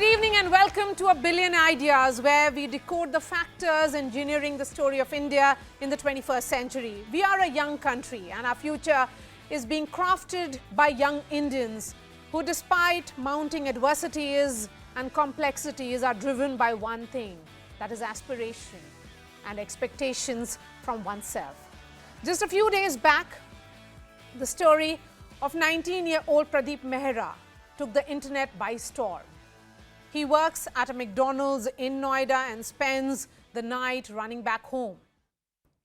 Good evening and welcome to A Billion Ideas, where we decode the factors engineering the story of India in the 21st century. We are a young country and our future is being crafted by young Indians who, despite mounting adversities and complexities, are driven by one thing, that is aspiration and expectations from oneself. Just a few days back, the story of 19-year-old Pradeep Mehra took the internet by storm. He works at a McDonald's in Noida and spends the night running back home.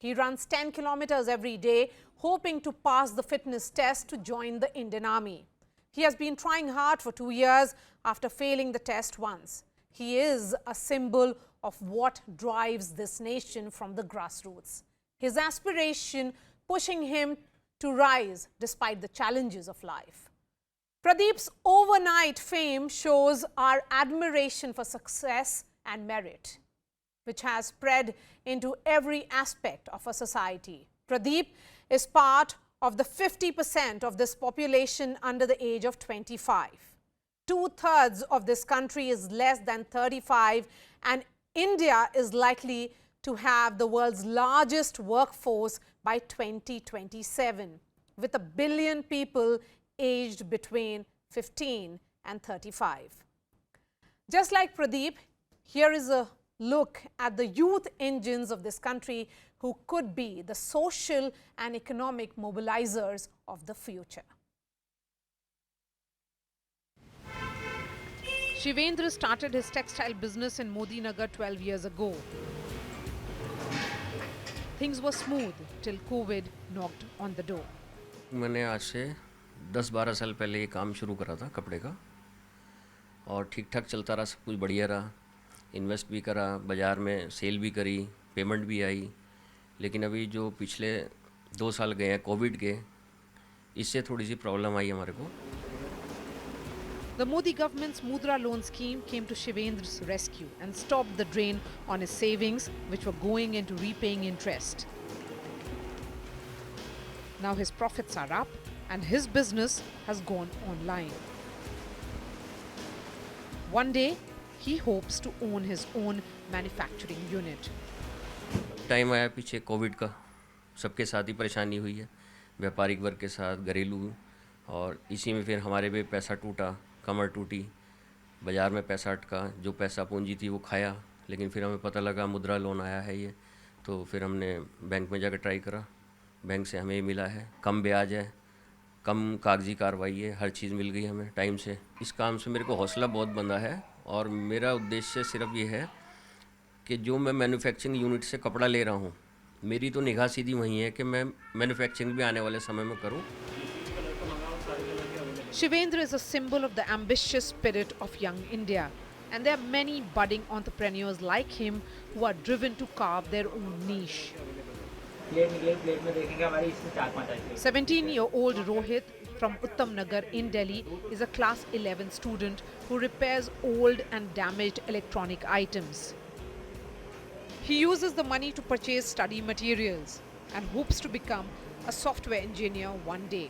He runs 10 kilometers every day, hoping to pass the fitness test to join the Indian Army. He has been trying hard for 2 years after failing the test once. He is a symbol of what drives this nation from the grassroots. His aspiration pushing him to rise despite the challenges of life. Pradeep's overnight fame shows our admiration for success and merit, which has spread into every aspect of our society. Pradeep is part of the 50% of this population under the age of 25. Two-thirds of this country is less than 35, and India is likely to have the world's largest workforce by 2027, with 1 billion people aged between 15 and 35. Just like Pradeep, here is a look at the youth engines of this country who could be the social and economic mobilizers of the future. Shivendra started his textile business in Modi Nagar 12 years ago. Things were smooth till COVID knocked on the door. मैंने आज से 10-12 साल पहले ये काम शुरू करा था कपड़े का और ठीक ठाक चलता रहा, सब कुछ बढ़िया रहा। इन्वेस्ट भी करा, बाज़ार में सेल भी करी, पेमेंट भी आई। लेकिन अभी जो पिछले 2 साल गए हैं कोविड के, इससे थोड़ी सी प्रॉब्लम आई हमारे को। The Modi government's Mudra loan scheme came to Shivendra's rescue and stopped the drain on his savings, which were going into repaying interest. Now his profits are up and his business has gone online. One day, he hopes to own his own manufacturing unit. Time आया पीछे Covid का, सबके साथ ही परेशानी हुई है, व्यापारिक वर्ग के साथ, घरेलू, और इसी में फिर हमारे भी पैसा टूटा, कमर टूटी, बाज़ार में पैसा अटका, जो पैसा पूंजी थी वो खाया। लेकिन फिर हमें पता लगा मुद्रा लोन आया है ये, तो फिर हमने बैंक में जाकर ट्राई करा। बैंक से हमें मिला है, कम ब्याज है, कम कागजी कार्रवाई है, हर चीज़ मिल गई हमें टाइम से। इस काम से मेरे को हौसला बहुत बंधा है और मेरा उद्देश्य सिर्फ ये है कि जो मैं मैन्युफैक्चरिंग यूनिट से कपड़ा ले रहा हूँ, मेरी तो निगाह सीधी वहीं है कि मैं मैन्युफैक्चरिंग भी आने वाले समय में करूँ। Shivendra is a symbol of the ambitious spirit of young India, and there are many budding entrepreneurs like him who are driven to carve their own niche. 17-year-old Rohit from Uttam Nagar in Delhi is a class 11 student who repairs old and damaged electronic items. He uses the money to purchase study materials and hopes to become a software engineer one day.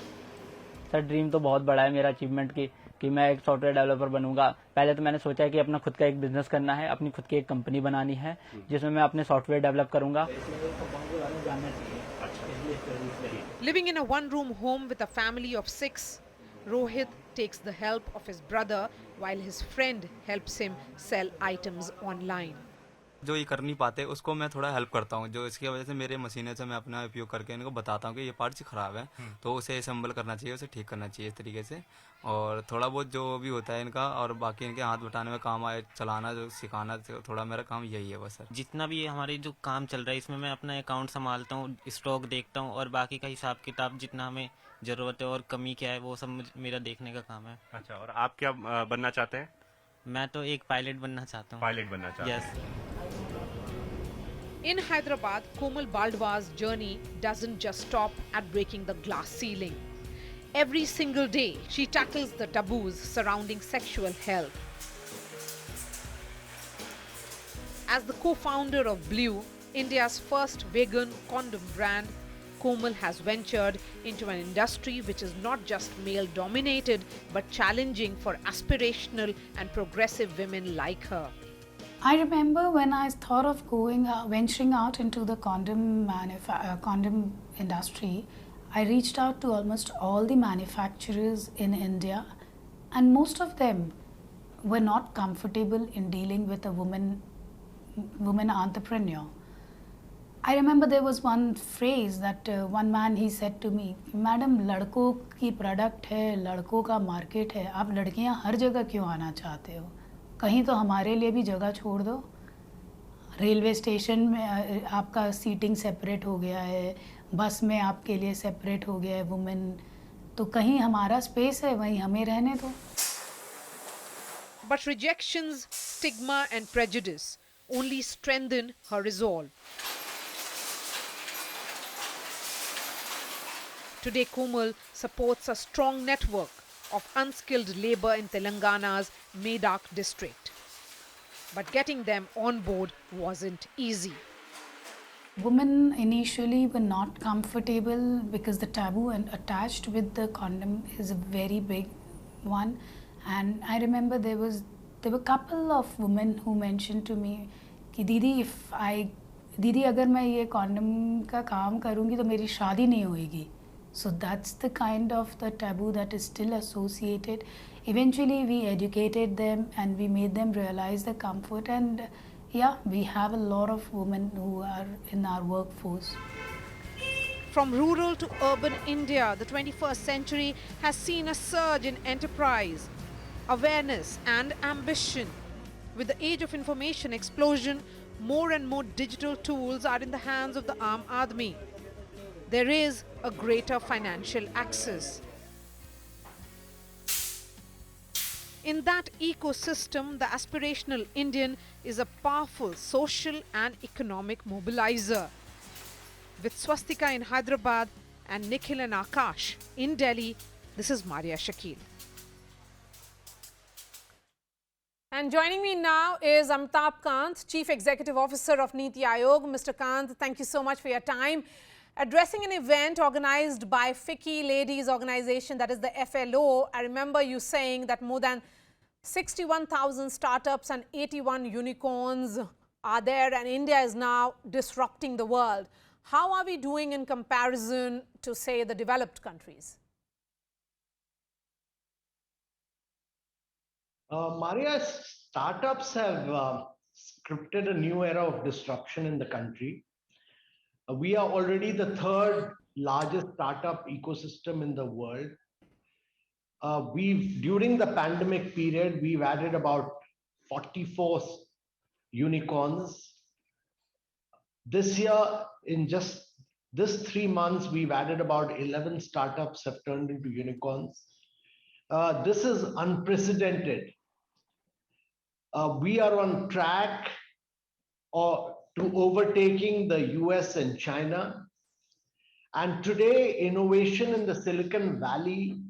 Sir dream तो बहुत बड़ा है मेरा achievement की कि मैं एक software developer बनूंगा। पहले तो मैंने सोचा है कि अपना खुद का एक बिजनेस करना है, अपनी खुद की एक कंपनी बनानी है जिसमें मैं अपने सॉफ्टवेयर डेवलप करूंगा। Living in a one-room home with a family of 6, Rohit takes the help of his brother while his friend helps him sell items online. जो ये कर नहीं पाते उसको मैं थोड़ा हेल्प करता हूँ, जो इसकी वजह से मेरे मशीनें से मैं अपना उपयोग करके इनको बताता हूँ कि ये पार्ट्स ख़राब है तो उसे असेंबल करना चाहिए, उसे ठीक करना चाहिए इस तरीके से। और थोड़ा बहुत जो भी होता है इनका, और बाकी इनके हाथ बटाने में काम आए, चलाना, जो सिखाना, थोड़ा मेरा काम यही है बस सर। जितना भी हमारे जो काम चल रहा है इसमें मैं अपना अकाउंट संभालता हूँ, स्टॉक देखता हूँ और बाकी का हिसाब किताब जितना हमें ज़रूरत है और कमी क्या है वो सब मेरा देखने का काम है। अच्छा, और आप क्या बनना चाहते हैं? मैं तो एक पायलट बनना चाहता हूँ। पायलट बनना चाहते हैं? Yes. In Hyderabad, Komal Baldwa's journey doesn't just stop at breaking the glass ceiling. Every single day, she tackles the taboos surrounding sexual health. As the co-founder of Blue, India's first vegan condom brand, Komal has ventured into an industry which is not just male dominated but challenging for aspirational and progressive women like her. I remember when I thought of venturing out into the condom industry, I reached out to almost all the manufacturers in India, and most of them were not comfortable in dealing with a woman entrepreneur. I remember there was one phrase that one man he said to me, "Madam, लड़कों की product है, लड़कों का market है, आप लड़कियां हर जगह क्यों आना चाहते हो? कहीं तो हमारे लिए भी जगह छोड़ दो। रेलवे स्टेशन में आपका सीटिंग सेपरेट हो गया है, बस में आपके लिए सेपरेट हो गया है वुमेन, तो कहीं हमारा स्पेस है, वहीं हमें रहने दो." But rejections, stigma, and prejudice only strengthen her resolve. Today, Komal supports a strong network of unskilled labor in Telangana's Medak district. But getting them on board wasn't easy. Women initially were not comfortable because the taboo and attached with the condom is a very big one. And I remember there were a couple of women who mentioned to me कि दीदी अगर मैं ये condom का काम करूँगी तो मेरी शादी नहीं होएगी. So that's the kind of the taboo that is still associated. Eventually we educated them and we made them realize the comfort, and yeah, we have a lot of women who are in our workforce. From rural to urban India, the 21st century has seen a surge in enterprise, awareness, and ambition. With the age of information explosion, more and more digital tools are in the hands of the Aam Aadmi. There is a greater financial access. In that ecosystem, the aspirational Indian is a powerful social and economic mobilizer. With Swastika in Hyderabad and Nikhil and Akash in Delhi, this is Maria Shakil. And joining me now is Amitabh Kant, Chief Executive Officer of Niti Aayog. Mr. Kant, thank you so much for your time. Addressing an event organized by FICCI Ladies organization, that is the FLO, I remember you saying that more than 61,000 startups and 81 unicorns are there, and India is now disrupting the world. How are we doing in comparison to, say, the developed countries? Maria, startups have scripted a new era of disruption in the country. We are already the third largest startup ecosystem in the world. During the pandemic period, we've added about 44 unicorns. This year, in just this 3 months, we've added about 11 startups have turned into unicorns. This is unprecedented. We are on track to overtaking the US and China. And today, innovation in the Silicon Valley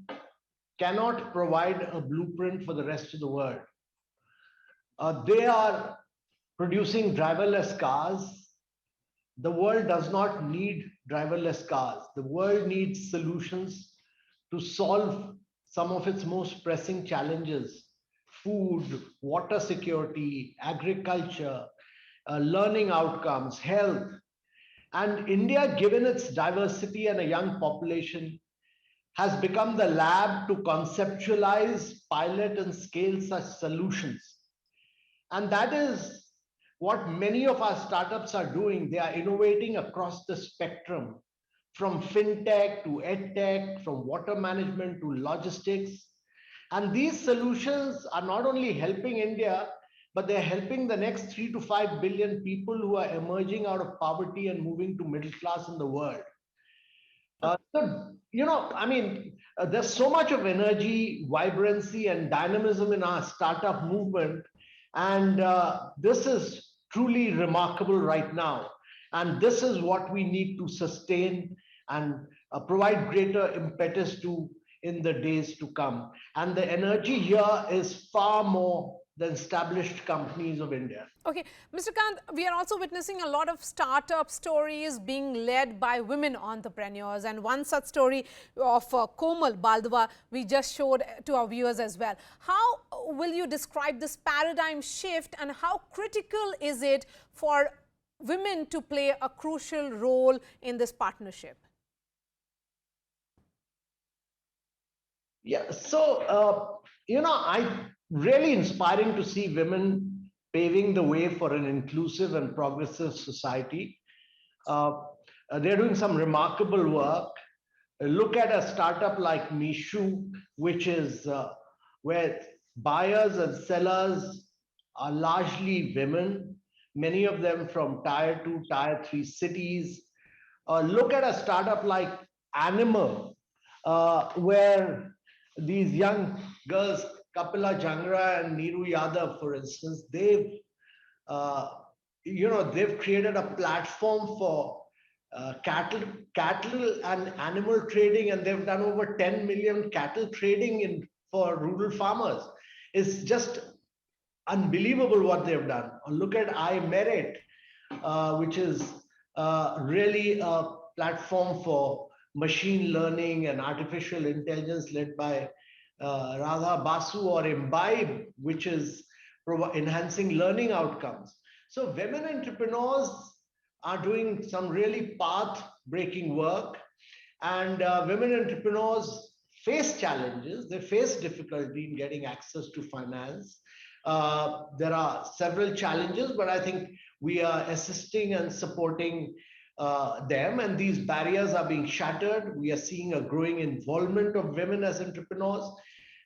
cannot provide a blueprint for the rest of the world. They are producing driverless cars. The world does not need driverless cars. The world needs solutions to solve some of its most pressing challenges: food, water security, agriculture, learning outcomes, health. And India, given its diversity and a young population, has become the lab to conceptualize, pilot, and scale such solutions. And that is what many of our startups are doing. They are innovating across the spectrum, from fintech to edtech, from water management to logistics. And these solutions are not only helping India, but they're helping the next 3 to 5 billion people who are emerging out of poverty and moving to middle class in the world. There's so much of energy, vibrancy, and dynamism in our startup movement. And this is truly remarkable right now. And this is what we need to sustain and provide greater impetus to in the days to come. And the energy here is far more the established companies of India. Okay, Mr. Kant, we are also witnessing a lot of startup stories being led by women entrepreneurs, and one such story of Komal Baldwa we just showed to our viewers as well. How will you describe this paradigm shift, and how critical is it for women to play a crucial role in this partnership? Yeah, so I really inspiring to see women paving the way for an inclusive and progressive society. They're doing some remarkable work. Look at a startup like Mishu, which is where buyers and sellers are largely women, many of them from tier 2, tier 3 cities. Look at a startup like Animal, where these young girls, Kapila Jangra and Neeru Yadav, for instance, uh, they've created a platform for cattle and animal trading, and they've done over 10 million cattle trading for rural farmers. It's just unbelievable what they've done. Or look at iMerit, which is really a platform for machine learning and artificial intelligence led by Radha Basu, or Imbibe, which is enhancing learning outcomes. So women entrepreneurs are doing some really path-breaking work, and women entrepreneurs face challenges. They face difficulty in getting access to finance. There are several challenges, but I think we are assisting and supporting them, and these barriers are being shattered. We are seeing a growing involvement of women as entrepreneurs,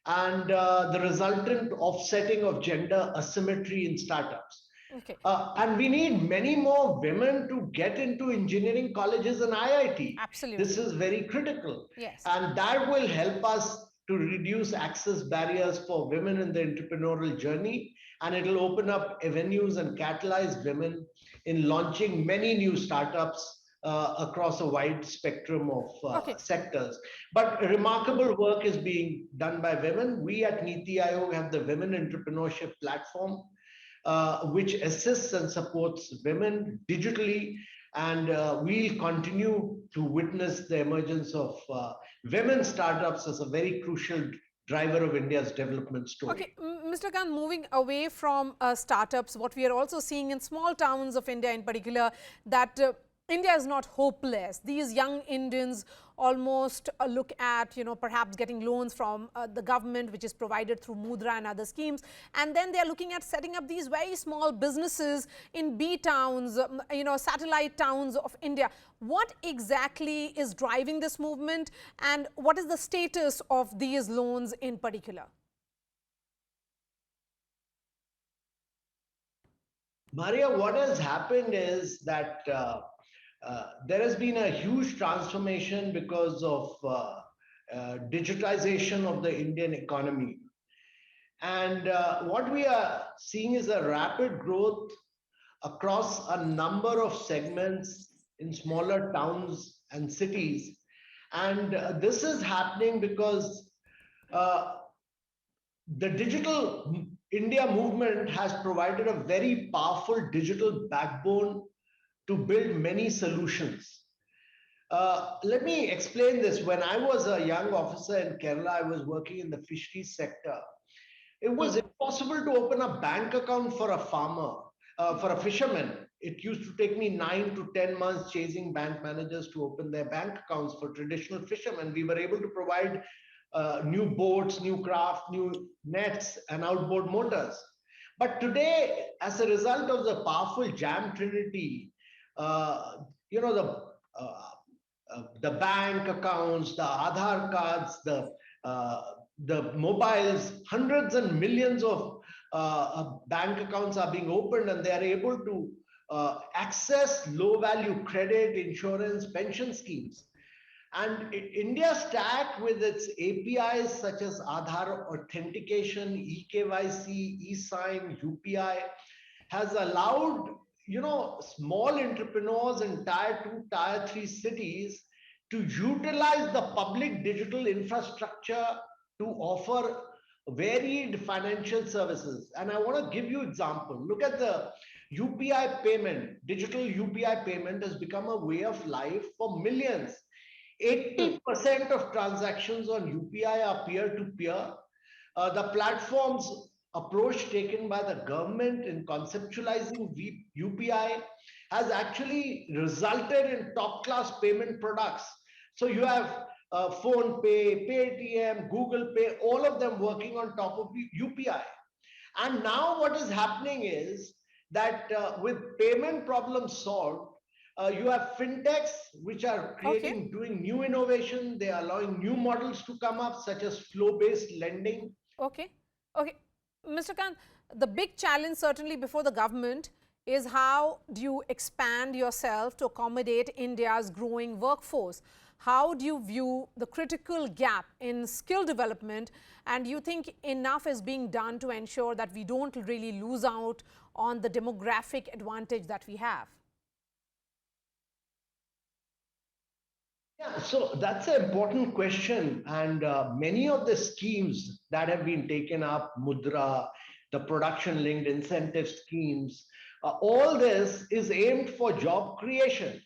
and the resultant offsetting of gender asymmetry in startups. Okay. And we need many more women to get into engineering colleges and IIT. Absolutely. This is very critical. Yes. And that will help us to reduce access barriers for women in the entrepreneurial journey. And it will open up avenues and catalyze women in launching many new startups across a wide spectrum of sectors. But remarkable work is being done by women. We at Niti Aayog have the Women Entrepreneurship Platform, which assists and supports women digitally, and we'll continue to witness the emergence of women startups as a very crucial driver of India's development story. Okay, Mr. Kant, moving away from startups, what we are also seeing in small towns of India in particular, that India is not hopeless. These young Indians almost look at, perhaps getting loans from the government, which is provided through Mudra and other schemes. And then they're looking at setting up these very small businesses in B towns, satellite towns of India. What exactly is driving this movement, and what is the status of these loans in particular? Maria, what has happened is that there has been a huge transformation because of digitization of the Indian economy. And what we are seeing is a rapid growth across a number of segments in smaller towns and cities. And this is happening because the digital India movement has provided a very powerful digital backbone to build many solutions. Let me explain this. When I was a young officer in Kerala, I was working in the fisheries sector. It was impossible to open a bank account for a farmer, for a fisherman. It used to take me 9 to 10 months chasing bank managers to open their bank accounts for traditional fishermen. We were able to provide new boats, new craft, new nets, and outboard motors. But today, as a result of the powerful Jam Trinity, the bank accounts, the Aadhaar cards, the mobiles, hundreds and millions of bank accounts are being opened, and they are able to access low value credit, insurance, pension schemes. And India Stack, with its APIs such as Aadhaar authentication, eKYC, eSign, UPI, has allowed small entrepreneurs in tier 2, tier 3 cities to utilize the public digital infrastructure to offer varied financial services. And I want to give you example. Look at the UPI payment. Digital UPI payment has become a way of life for millions. 80% of transactions on UPI are peer-to-peer. The platform's approach taken by the government in conceptualizing UPI has actually resulted in top-class payment products. So you have Phone Pay, Paytm, Google Pay, all of them working on top of UPI. And now what is happening is that with payment problems solved, you have fintechs which are doing new innovation. They are allowing new models to come up, such as flow-based lending. Okay. Okay. Mr. Kant, the big challenge certainly before the government is how do you expand yourself to accommodate India's growing workforce? How do you view the critical gap in skill development, and do you think enough is being done to ensure that we don't really lose out on the demographic advantage that we have? Yeah, so that's an important question. And many of the schemes that have been taken up, Mudra, the production linked incentive schemes, all this is aimed for job creation.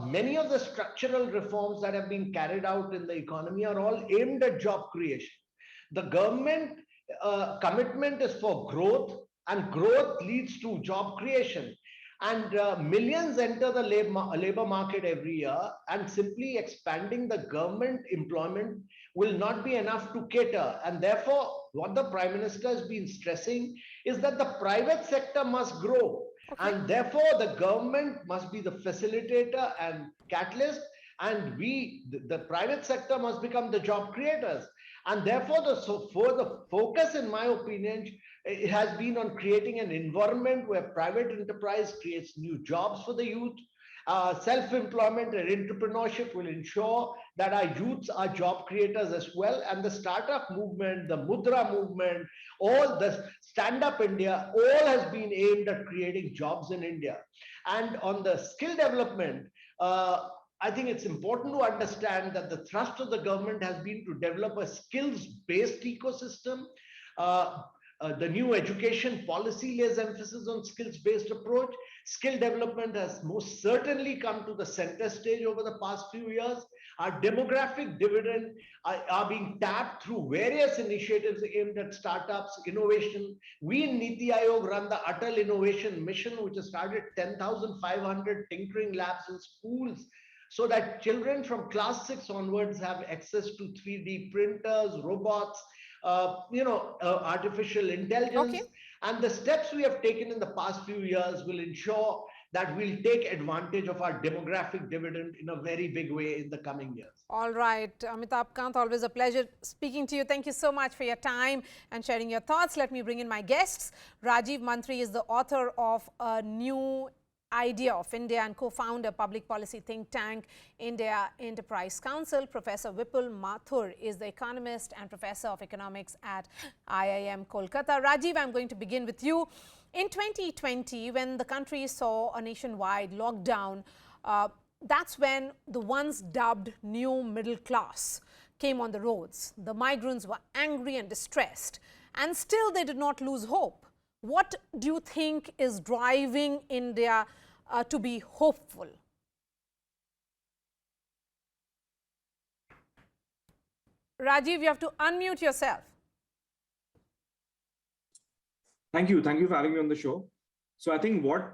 Many of the structural reforms that have been carried out in the economy are all aimed at job creation. The government commitment is for growth, and growth leads to job creation. And millions enter the labor market every year, and simply expanding the government employment will not be enough to cater. And therefore, what the Prime Minister has been stressing is that the private sector must grow. Okay. And therefore, the government must be the facilitator and catalyst, and the private sector must become the job creators. And therefore, the focus, in my opinion, it has been on creating an environment where private enterprise creates new jobs for the youth. Self-employment and entrepreneurship will ensure that our youths are job creators as well. And the startup movement, the Mudra movement, all the Stand Up India, all has been aimed at creating jobs in India. And on the skill development, I think it's important to understand that the thrust of the government has been to develop a skills-based ecosystem. The new education policy lays emphasis on skills-based approach. Skill development has most certainly come to the center stage over the past few years. Our demographic dividend are being tapped through various initiatives aimed at startups, innovation. We in Niti Aayog run the Atal Innovation Mission, which has started 10,500 tinkering labs in schools, so that children from class 6 onwards have access to 3D printers, robots, artificial intelligence. Okay. And the steps we have taken in the past few years will ensure that we'll take advantage of our demographic dividend in a very big way in the coming years. All right, Amitabh Kant, always a pleasure speaking to you. Thank you so much for your time and sharing your thoughts. Let me bring in my guests. Rajiv Mantri is the author of a new idea of India and co-founder public policy think tank India Enterprise Council. Professor Vipul Mathur is the economist and professor of economics at IIM Kolkata. Rajiv, I'm going to begin with you. In 2020, when the country saw a nationwide lockdown, that's when the once dubbed new middle class came on the roads. The migrants were angry and distressed, and still they did not lose hope. What do you think is driving India to be hopeful? Rajiv, you have to unmute yourself. Thank you. Thank you for having me on the show. So I think what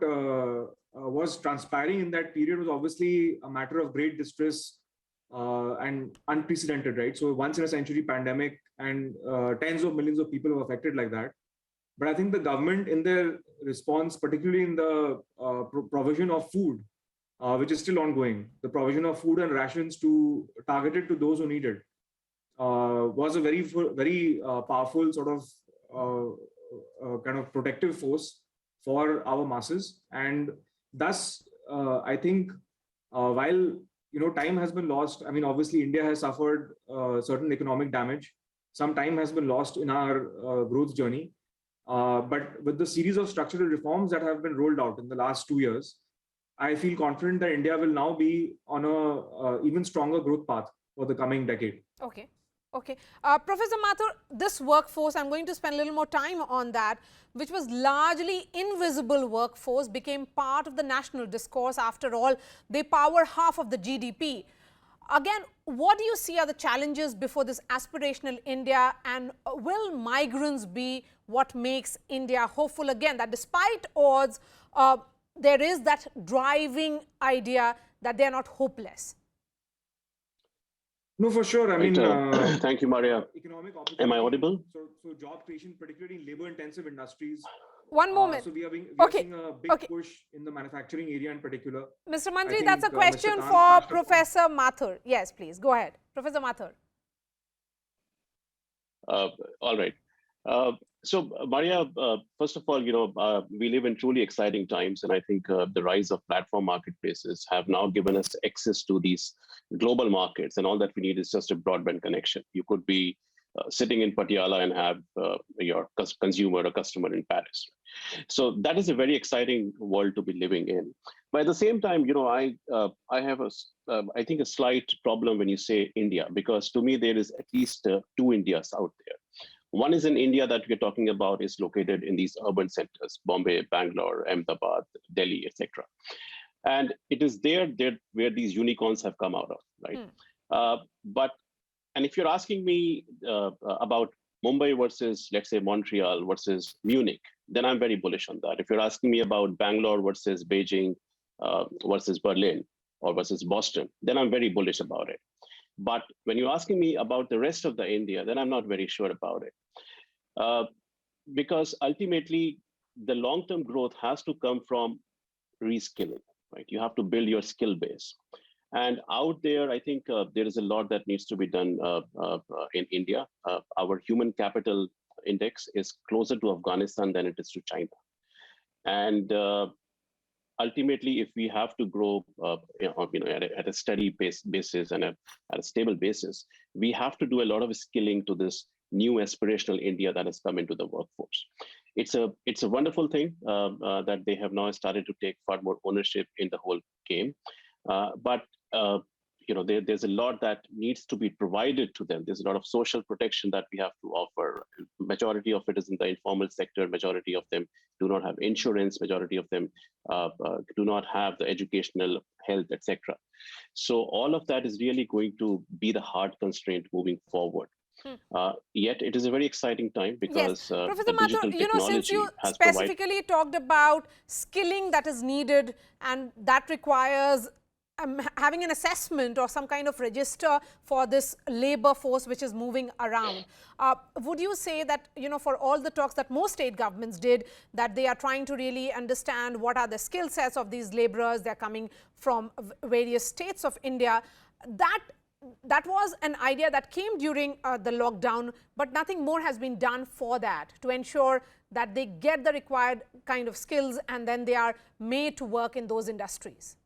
was transpiring in that period was obviously a matter of great distress and unprecedented, right? So once in a century pandemic, and tens of millions of people were affected like that. But I think the government, in their response, particularly in the provision of food, which is still ongoing, the provision of food and rations targeted to those who need it, was a very powerful sort of kind of protective force for our masses. And thus, I think while time has been lost, I mean, obviously India has suffered certain economic damage. Some time has been lost in our growth journey. But with the series of structural reforms that have been rolled out in the last 2 years, I feel confident that India will now be on a even stronger growth path for the coming decade. Okay. Okay. Professor Mathur, this workforce, I'm going to spend a little more time on that, which was largely invisible workforce, became part of the national discourse. After all, they power half of the GDP. Again, what do you see are the challenges before this aspirational India, and will migrants be what makes India hopeful again, that despite odds, there is that driving idea that they are not hopeless? No, for sure. I Right, mean, thank you, Maria. economic Am I opportunity. audible? So job creation, particularly in labor-intensive industries. One moment. So we are Okay. seeing a big Okay. push in the manufacturing area in particular. Mr. I Mantri, that's a think, Mr. question Kant for touched upon- Professor Mathur. Yes, please, go ahead. Professor Mathur. All right. So, Maria, first of all, we live in truly exciting times, and I think the rise of platform marketplaces have now given us access to these global markets, and all that we need is just a broadband connection. You could be sitting in Patiala and have your consumer or customer in Paris. So that is a very exciting world to be living in. But at the same time, I have I think a slight problem when you say India, because to me there is at least two Indias out there. One is in India that we're talking about is located in these urban centers, Bombay, Bangalore, Ahmedabad, Delhi, etc. And it is there where these unicorns have come out of, right? And if you're asking me about Mumbai versus, let's say, Montreal versus Munich, then I'm very bullish on that. If you're asking me about Bangalore versus Beijing versus Berlin or versus Boston, then I'm very bullish about it. But when you're asking me about the rest of the India, then I'm not very sure about it. Because ultimately, the long-term growth has to come from reskilling, right? You have to build your skill base. And out there, I think there is a lot that needs to be done in India. Our human capital index is closer to Afghanistan than it is to China. And ultimately, if we have to grow at a steady basis and at a stable basis, we have to do a lot of skilling to this new aspirational India that has come into the workforce. It's a wonderful thing that they have now started to take far more ownership in the whole game. But there's a lot that needs to be provided to them. There's a lot of social protection that we have to offer. Majority of it is in the informal sector. Majority of them do not have insurance. Majority of them do not have the educational, health, etc. So all of that is really going to be the hard constraint moving forward. Yet it is a very exciting time because Professor the digital Mathur, technology since you has specifically talked about skilling that is needed and that requires having an assessment or some kind of register for this labor force which is moving around. Would you say that, for all the talks that most state governments did, that they are trying to really understand what are the skill sets of these laborers, they're coming from various states of India, that was an idea that came during the lockdown, but nothing more has been done for that to ensure that they get the required kind of skills and then they are made to work in those industries?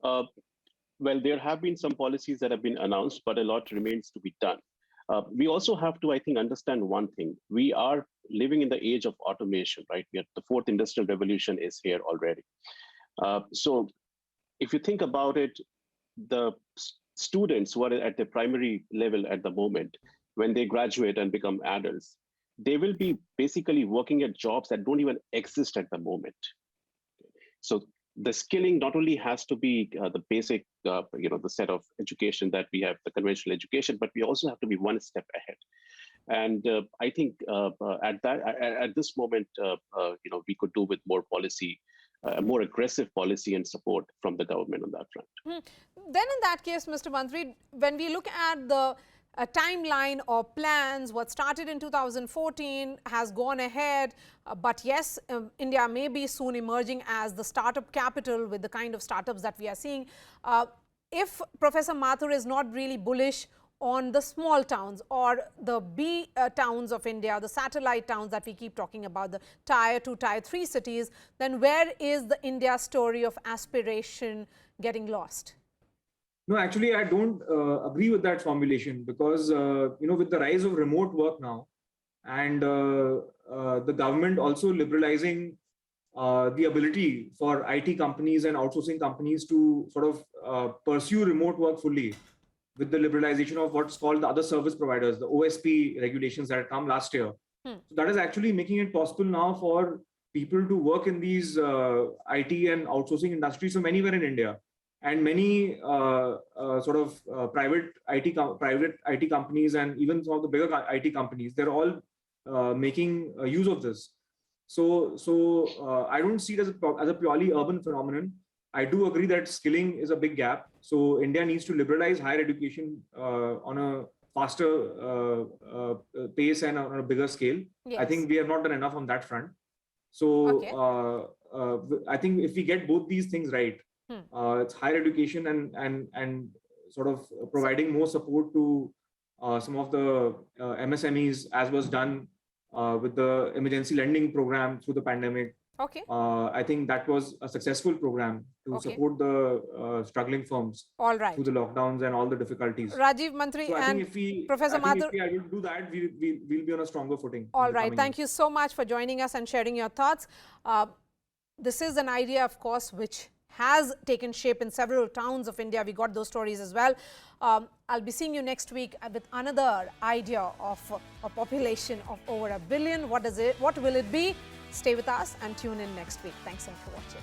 Well, there have been some policies that have been announced, but a lot remains to be done. We also have to, I think, understand one thing. We are living in the age of automation, right? The fourth industrial revolution is here already. So if you think about it, the students who are at the primary level at the moment, when they graduate and become adults, they will be basically working at jobs that don't even exist at the moment. So the skilling not only has to be the basic, the set of education that we have, the conventional education, but we also have to be one step ahead. And I think at this moment, we could do with more policy, a more aggressive policy and support from the government on that front. Then in that case, Mr. Mantri, when we look at the timeline or plans, what started in 2014 has gone ahead, but yes, India may be soon emerging as the startup capital with the kind of startups that we are seeing. If Professor Mathur is not really bullish on the small towns or the B towns of India, the satellite towns that we keep talking about, the tier 2, tier 3 cities, then where is the India story of aspiration getting lost? No, actually, I don't agree with that formulation because, with the rise of remote work now and the government also liberalizing the ability for IT companies and outsourcing companies to sort of pursue remote work fully, with the liberalization of what's called the other service providers, the OSP regulations that had come last year. So that is actually making it possible now for people to work in these IT and outsourcing industries from anywhere in India. And many private IT companies and even some of the bigger IT companies, they're all making use of this. So I don't see it as a purely urban phenomenon. I do agree that skilling is a big gap. So India needs to liberalize higher education on a faster pace and on a bigger scale. Yes. I think we have not done enough on that front. So I think if we get both these things right, it's higher education and sort of providing more support to some of the MSMEs, as was done with the emergency lending program through the pandemic. Okay. I think that was a successful program to support the struggling firms through the lockdowns and all the difficulties. Rajiv Mantri and Professor Madhur, if we are able to do that, we'll be on a stronger footing. All right. Thank you so much for joining us and sharing your thoughts. This is an idea, of course, which has taken shape in several towns of India. We got those stories as well. I'll be seeing you next week with another idea of a population of over 1 billion. What will it be? Stay with us and tune in next week. Thanks so much for watching.